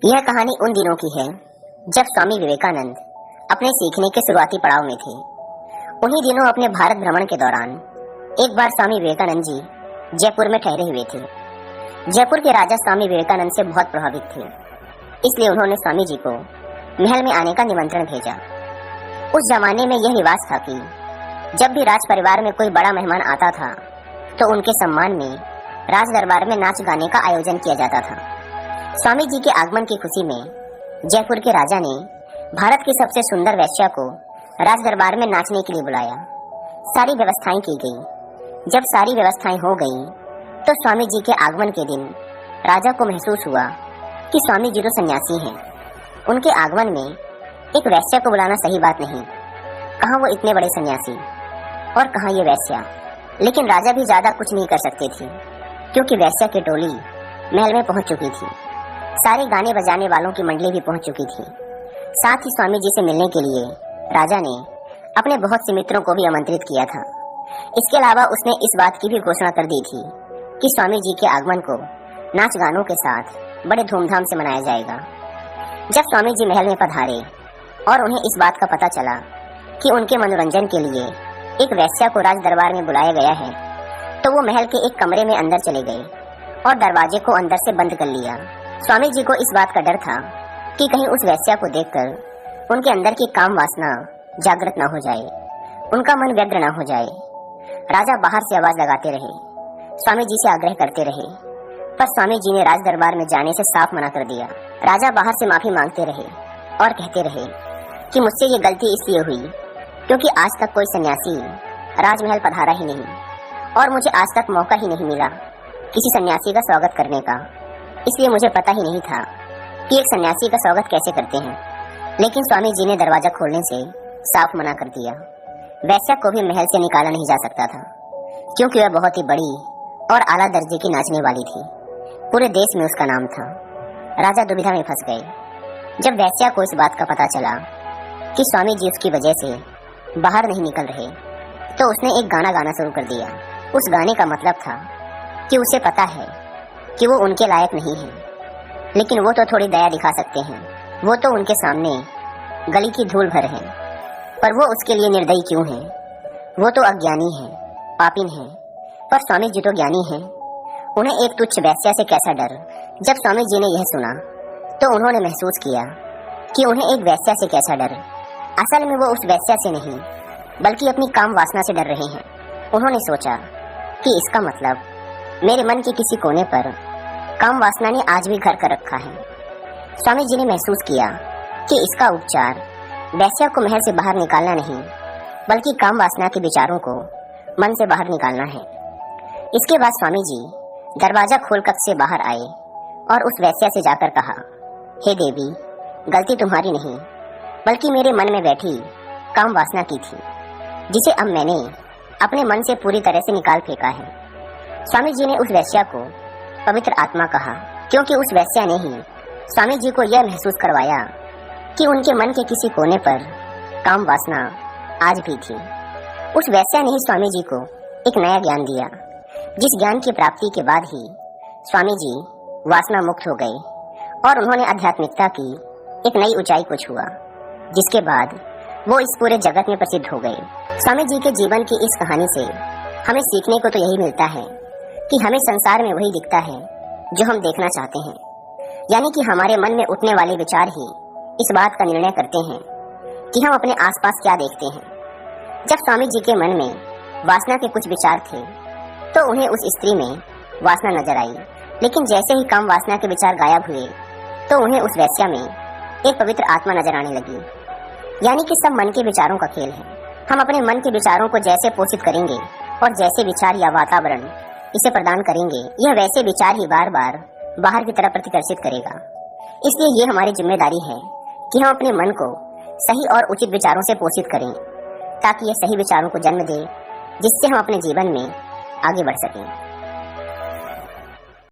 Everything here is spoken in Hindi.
यह कहानी उन दिनों की है जब स्वामी विवेकानंद अपने सीखने के शुरुआती पड़ाव में थे। उन्हीं दिनों अपने भारत भ्रमण के दौरान एक बार स्वामी विवेकानंद जी जयपुर में ठहरे हुए थे। जयपुर के राजा स्वामी विवेकानंद से बहुत प्रभावित थे, इसलिए उन्होंने स्वामी जी को महल में आने का निमंत्रण भेजा। उस जमाने में यह रिवाज था कि जब भी राज परिवार में कोई बड़ा मेहमान आता था तो उनके सम्मान में राज दरबार में नाच गाने का आयोजन किया जाता था। स्वामी जी के आगमन की खुशी में जयपुर के राजा ने भारत की सबसे सुंदर वेश्या को राज दरबार में नाचने के लिए बुलाया। सारी व्यवस्थाएं की गई। जब सारी व्यवस्थाएं हो गई तो स्वामी जी के आगमन के दिन राजा को महसूस हुआ कि स्वामी जी तो सन्यासी हैं, उनके आगमन में एक वेश्या को बुलाना सही बात नहीं। कहाँ वो इतने बड़े सन्यासी और कहाँ ये वेश्या। लेकिन राजा भी ज्यादा कुछ नहीं कर सकते थे, क्योंकि वेश्या की टोली महल में पहुंच चुकी थी। सारे गाने बजाने वालों की मंडली भी पहुंच चुकी थी। साथ ही स्वामी जी से मिलने के लिए राजा ने अपने बहुत से मित्रों को भी आमंत्रित किया था। इसके अलावा उसने इस बात की भी घोषणा कर दी थी कि स्वामी जी के आगमन को नाच गानों के साथ बड़े धूमधाम से मनाया जाएगा। जब स्वामी जी महल में पधारे और उन्हें इस बात का पता चला कि उनके मनोरंजन के लिए एक वेश्या को राज दरबार में बुलाया गया है, तो वो महल के एक कमरे में अंदर चले गए और दरवाजे को अंदर से बंद कर लिया। स्वामी जी को इस बात का डर था कि कहीं उस वेश्या को देखकर उनके अंदर की काम वासना जागृत न हो जाए, उनका मन व्यग्र न हो जाए। राजा बाहर से आवाज लगाते रहे, स्वामी जी से आग्रह करते रहे, पर स्वामी जी ने राज दरबार में जाने से साफ मना कर दिया। राजा बाहर से माफी मांगते रहे और कहते रहे कि मुझसे ये गलती इसलिए हुई क्योंकि आज तक कोई सन्यासी राजमहल पधारा ही नहीं और मुझे आज तक मौका ही नहीं मिला किसी सन्यासी का स्वागत करने का। इसलिए मुझे पता ही नहीं था कि एक सन्यासी का स्वागत कैसे करते हैं। लेकिन स्वामी जी ने दरवाजा खोलने से साफ मना कर दिया। वेश्या को भी महल से निकाला नहीं जा सकता था, क्योंकि वह बहुत ही बड़ी और आला दर्जे की नाचने वाली थी। पूरे देश में उसका नाम था। राजा दुविधा में फंस गए। जब वेश्या को इस बात का पता चला कि स्वामी जी उसकी वजह से बाहर नहीं निकल रहे, तो उसने एक गाना गाना शुरू कर दिया। उस गाने का मतलब था कि उसे पता है कि वो उनके लायक नहीं है, लेकिन वो तो थोड़ी दया दिखा सकते हैं। वो तो उनके सामने गली की धूल भर है, पर वो उसके लिए निर्दयी क्यों है? वो तो अज्ञानी है, पापिन है, पर स्वामी जी तो ज्ञानी हैं। उन्हें एक तुच्छ वेश्या से कैसा डर? जब स्वामी जी ने यह सुना तो उन्होंने महसूस किया कि उन्हें एक वेश्या से कैसा डर। असल में वो उस वेश्या से नहीं, बल्कि अपनी काम वासना से डर रहे हैं। उन्होंने सोचा कि इसका मतलब मेरे मन के किसी कोने पर काम वासना ने आज भी घर कर रखा है। स्वामी जी ने महसूस किया कि इसका उपचार वेश्या को महल से बाहर निकालना नहीं, बल्कि काम वासना के विचारों को मन से बाहर निकालना है। इसके बाद स्वामी जी दरवाजा खोल कक्ष से बाहर आए और उस वेश्या से जाकर कहा, हे देवी, गलती तुम्हारी नहीं, बल्कि मेरे मन में बैठी काम वासना की थी, जिसे अब मैंने अपने मन से पूरी तरह से निकाल फेंका है। स्वामी जी ने उस वेश्या को पवित्र आत्मा कहा, क्योंकि उस वेश्या ने ही स्वामी जी को यह महसूस करवाया कि उनके मन के किसी कोने पर काम वासना आज भी थी। उस वेश्या ने ही स्वामी जी को एक नया ज्ञान दिया, जिस ज्ञान की प्राप्ति के बाद ही स्वामी जी वासना मुक्त हो गए और उन्होंने आध्यात्मिकता की एक नई ऊंचाई को छुआ, जिसके बाद वो इस पूरे जगत में प्रसिद्ध हो गए। स्वामी जी के जीवन की इस कहानी से हमें सीखने को तो यही मिलता है कि हमें संसार में वही दिखता है जो हम देखना चाहते हैं, यानी कि हमारे मन में उठने वाले विचार ही इस बात का निर्णय करते हैं कि हम अपने आसपास क्या देखते हैं। जब स्वामी जी के मन में वासना के कुछ विचार थे तो उन्हें उस स्त्री में वासना नजर आई, लेकिन जैसे ही काम वासना के विचार गायब हुए तो उन्हें उस वेश्या में एक पवित्र आत्मा नजर आने लगी। यानी कि सब मन के विचारों का खेल है। हम अपने मन के विचारों को जैसे पोषित करेंगे और जैसे विचार या वातावरण इसे प्रदान करेंगे, यह वैसे विचार ही बार बार बाहर की तरफ प्रतिकर्षित करेगा। इसलिए ये हमारी जिम्मेदारी है कि हम अपने मन को सही और उचित विचारों से पोषित करें, ताकि यह सही विचारों को जन्म दे, जिससे हम अपने जीवन में आगे बढ़ सकें।